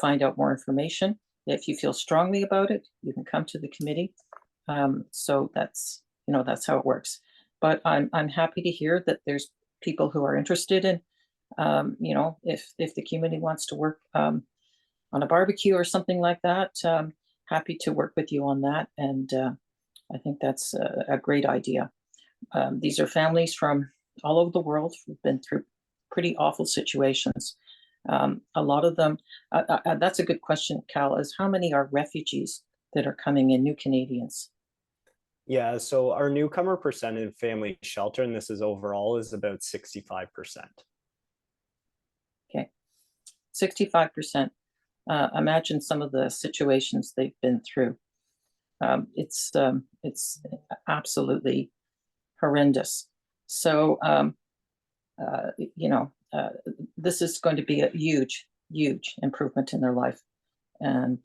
find out more information. If you feel strongly about it, you can come to the committee. So that's how it works. But I'm happy to hear that there's people who are interested in, if the community wants to work on a barbecue or something like that, happy to work with you on that. And I think that's a great idea. These are families from all over the world who've been through pretty awful situations. A lot of them, that's a good question, Cal, is how many are refugees that are coming in, new Canadians? Yeah, so our newcomer percent in family shelter, and this is overall, is about 65%. Okay, 65%. Imagine some of the situations they've been through. It's absolutely horrendous. So, this is going to be a huge, huge improvement in their life. And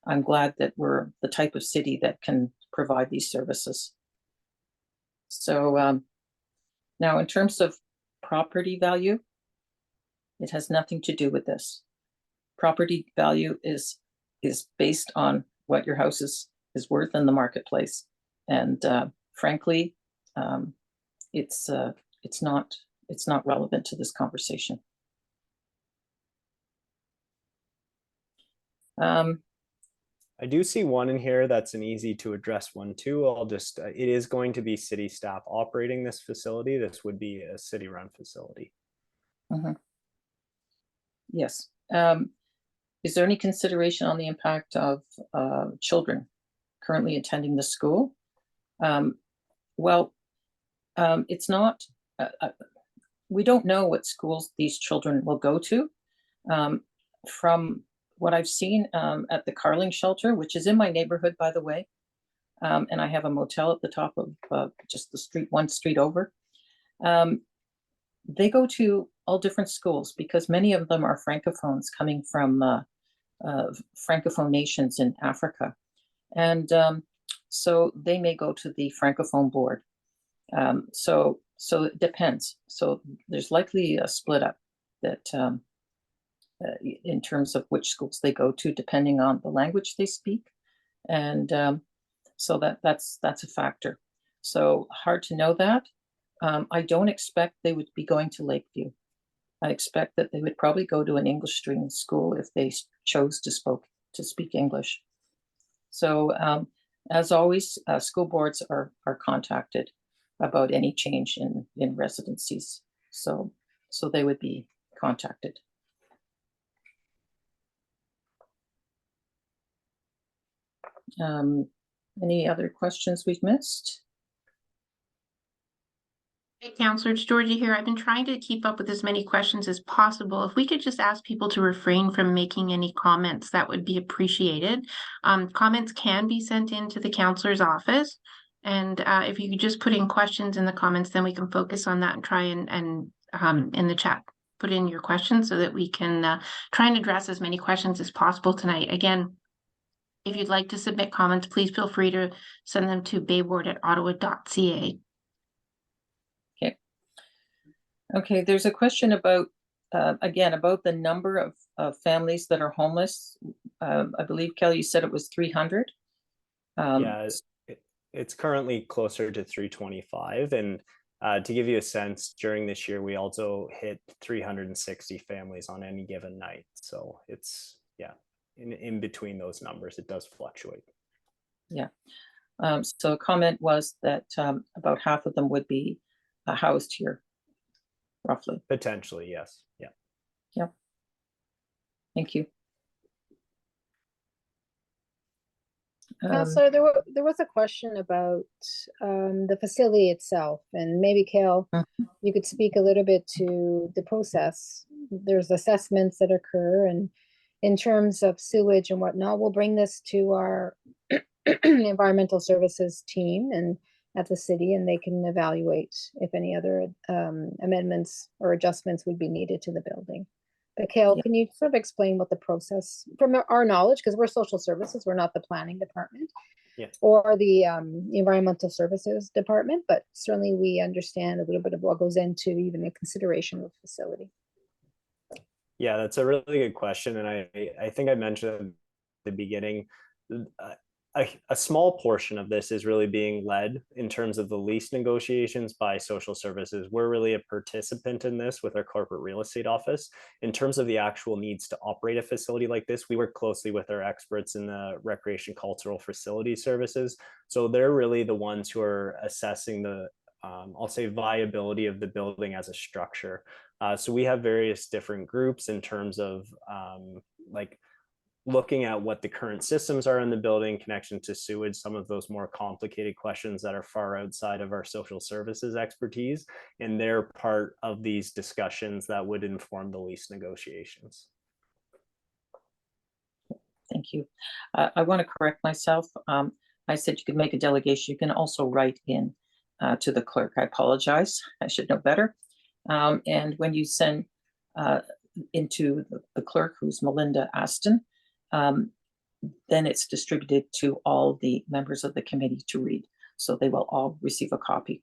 I'm glad that we're the type of city that can provide these services. So now in terms of property value, it has nothing to do with this. Property value is based on what your house is worth in the marketplace. And frankly, it's not relevant to this conversation. I do see one in here that's an easy to address one too. It is going to be city staff operating this facility. This would be a city run facility. Mm-hmm. Yes. Is there any consideration on the impact of children currently attending the school? It's not, we don't know what schools these children will go to. From what I've seen at the Carling shelter, which is in my neighborhood, by the way, and I have a motel at the top of just the street, one street over. They go to all different schools because many of them are francophones coming from francophone nations in Africa. And so they may go to the francophone board. So it depends. So there's likely a split up that in terms of which schools they go to, depending on the language they speak. And so that's a factor. So hard to know that. I don't expect they would be going to Lakeview. I expect that they would probably go to an English stream school if they chose to speak English. So as always, school boards are contacted about any change in residencies. So they would be contacted. Any other questions we've missed? Hey, Councillor, it's Georgie here. I've been trying to keep up with as many questions as possible. If we could just ask people to refrain from making any comments, that would be appreciated. Comments can be sent into the councillor's office. And if you could just put in questions in the comments, then we can focus on that and try and in the chat, put in your questions so that we can try and address as many questions as possible tonight. Again, if you'd like to submit comments, please feel free to send them to bayward@ottawa.ca. Okay, there's a question about, again, about the number of families that are homeless. I believe, Kelly, you said it was 300. Yeah, it's currently closer to 325. And to give you a sense, during this year, we also hit 360 families on any given night. So it's, yeah, in between those numbers. It does fluctuate. So a comment was that about half of them would be housed here, roughly. Potentially, yes. Yeah. Thank you. Counselor, there was a question about the facility itself, and maybe Kale, you could speak a little bit to the process. There's assessments that occur, and in terms of sewage and whatnot, we'll bring this to our environmental services team and at the city, and they can evaluate if any other amendments or adjustments would be needed to the building. But Kale, Yeah. can you sort of explain what the process, from our knowledge, because we're social services, we're not the planning department or the environmental services department, but certainly we understand a little bit of what goes into even the consideration of the facility. Yeah, that's a really good question. And I think I mentioned at the beginning, a small portion of this is really being led in terms of the lease negotiations by social services. We're really a participant in this with our corporate real estate office. In terms of the actual needs to operate a facility like this, we work closely with our experts in the recreation cultural facility services. So they're really the ones who are assessing the I'll say viability of the building as a structure. So we have various different groups in terms of like looking at what the current systems are in the building, connection to sewage, some of those more complicated questions that are far outside of our social services expertise. And they're part of these discussions that would inform the lease negotiations. Thank you. I want to correct myself. I said you could make a delegation. You can also write in to the clerk. I apologize. I should know better. And when you send into the clerk, who's Melinda Aston, then it's distributed to all the members of the committee to read. So they will all receive a copy.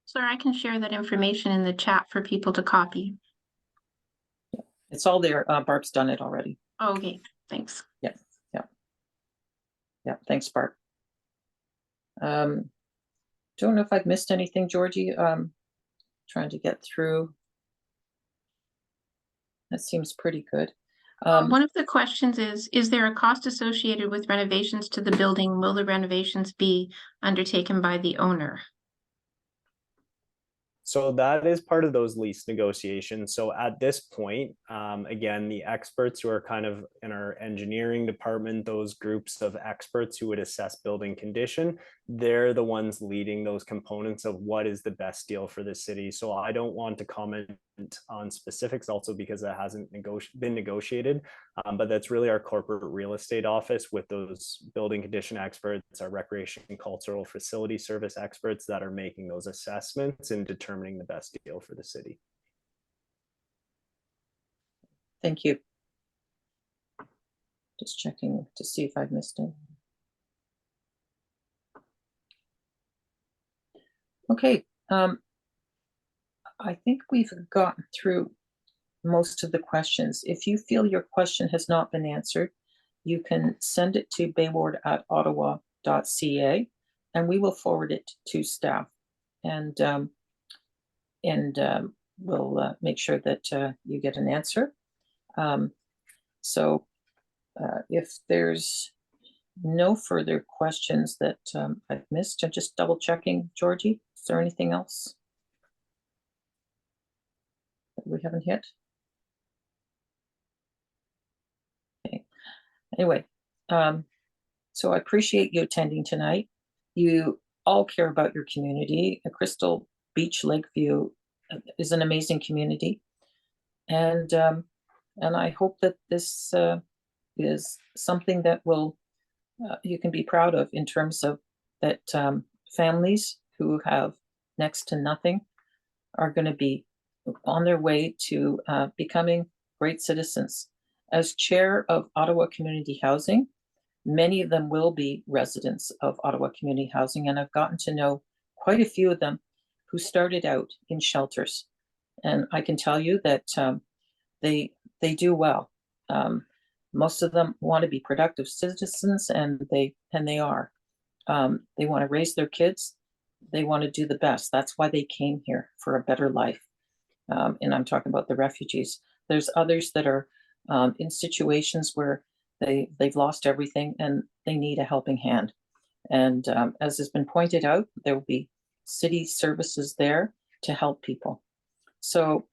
Sir, I can share that information in the chat for people to copy. It's all there. Barb's done it already. Oh, okay, thanks. Yeah, thanks, Barb. Don't know if I've missed anything, Georgie. Trying to get through. That seems pretty good. One of the questions is there a cost associated with renovations to the building? Will the renovations be undertaken by the owner? So that is part of those lease negotiations. So at this point, again, the experts who are kind of in our engineering department, those groups of experts who would assess building condition, they're the ones leading those components of what is the best deal for the city. So I don't want to comment on specifics also because it hasn't been negotiated, but that's really our corporate real estate office with those building condition experts, our recreation and cultural facility service experts that are making those assessments and determining the best deal for the city. Thank you. Just checking to see if I've missed it. Okay, I think we've gotten through most of the questions. If you feel your question has not been answered, you can send it to bayward@ottawa.ca and we will forward it to staff. And we'll make sure that you get an answer. So if there's no further questions that I've missed, I'm just double checking, Georgie, is there anything else that we haven't hit? Okay, anyway, so I appreciate you attending tonight. You all care about your community. Crystal Beach Lakeview is an amazing community. And I hope that this is something that will you can be proud of in terms of that families who have next to nothing are going to be on their way to becoming great citizens. As chair of Ottawa Community Housing, many of them will be residents of Ottawa Community Housing, and I've gotten to know quite a few of them who started out in shelters. And I can tell you that they do well. Most of them want to be productive citizens, and they are. They want to raise their kids. They want to do the best. That's why they came here, for a better life. And I'm talking about the refugees. There's others that are in situations where They've lost everything and they need a helping hand. And as has been pointed out, there will be city services there to help people. So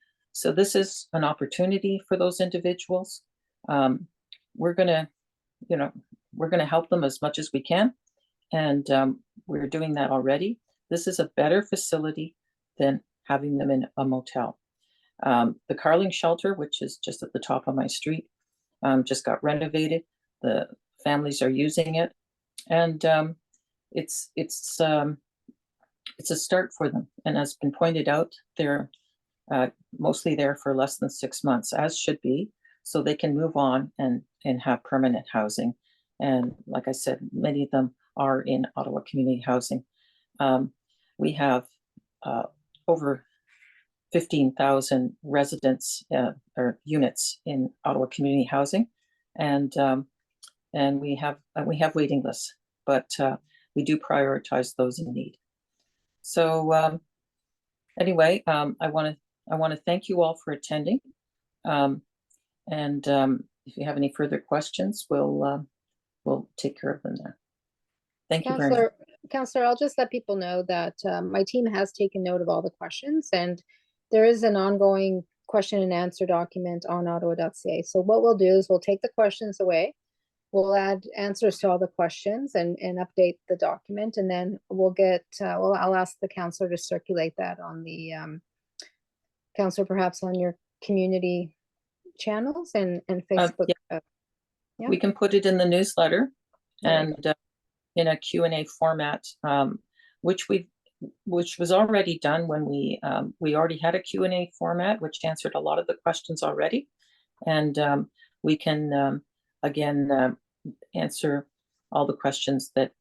this is an opportunity for those individuals. We're gonna help them as much as we can. And we're doing that already. This is a better facility than having them in a motel. The Carling shelter, which is just at the top of my street, just got renovated. The families are using it, and it's a start for them. And as been pointed out, they're mostly there for less than 6 months, as should be, so they can move on and have permanent housing. And like I said, many of them are in Ottawa Community Housing. We have over 15,000 residents or units in Ottawa Community Housing, and we have waiting lists, but we do prioritize those in need. So anyway, I want to thank you all for attending, and if you have any further questions, we'll take care of them there. Thank you very much. Councillor, I'll just let people know that my team has taken note of all the questions, and there is an ongoing question and answer document on ottawa.ca. So what we'll do is we'll take the questions away. We'll add answers to all the questions and update the document, and then we'll get, I'll ask the councillor to circulate that on the, councillor, perhaps on your community channels and Facebook. Yeah. Yeah. We can put it in the newsletter and in a Q&A format, which was already done when we already had a Q&A format, which answered a lot of the questions already. And we can, again, answer all the questions that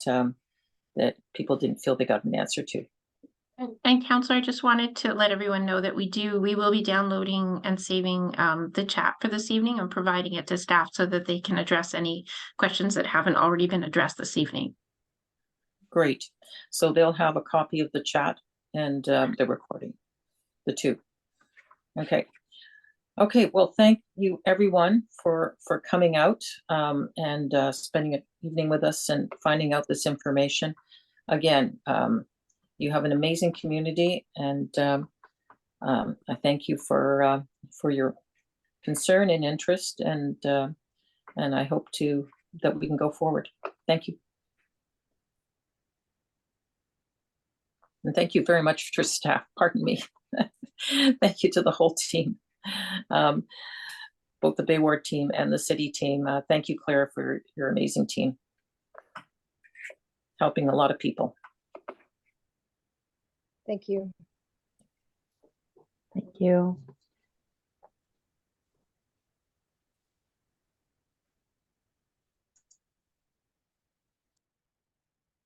people didn't feel they got an answer to. And Councillor, I just wanted to let everyone know that we will be downloading and saving the chat for this evening and providing it to staff so that they can address any questions that haven't already been addressed this evening. Great. So they'll have a copy of the chat and the recording, the two. Okay. Okay, well, thank you everyone for coming out and spending an evening with us and finding out this information. Again, you have an amazing community, and I thank you for your concern and interest, and I hope that we can go forward. Thank you. And thank you very much to staff, pardon me. Thank you to the whole team, both the Bay Ward team and the city team. Thank you, Claire, for your amazing team, helping a lot of people. Thank you. Thank you.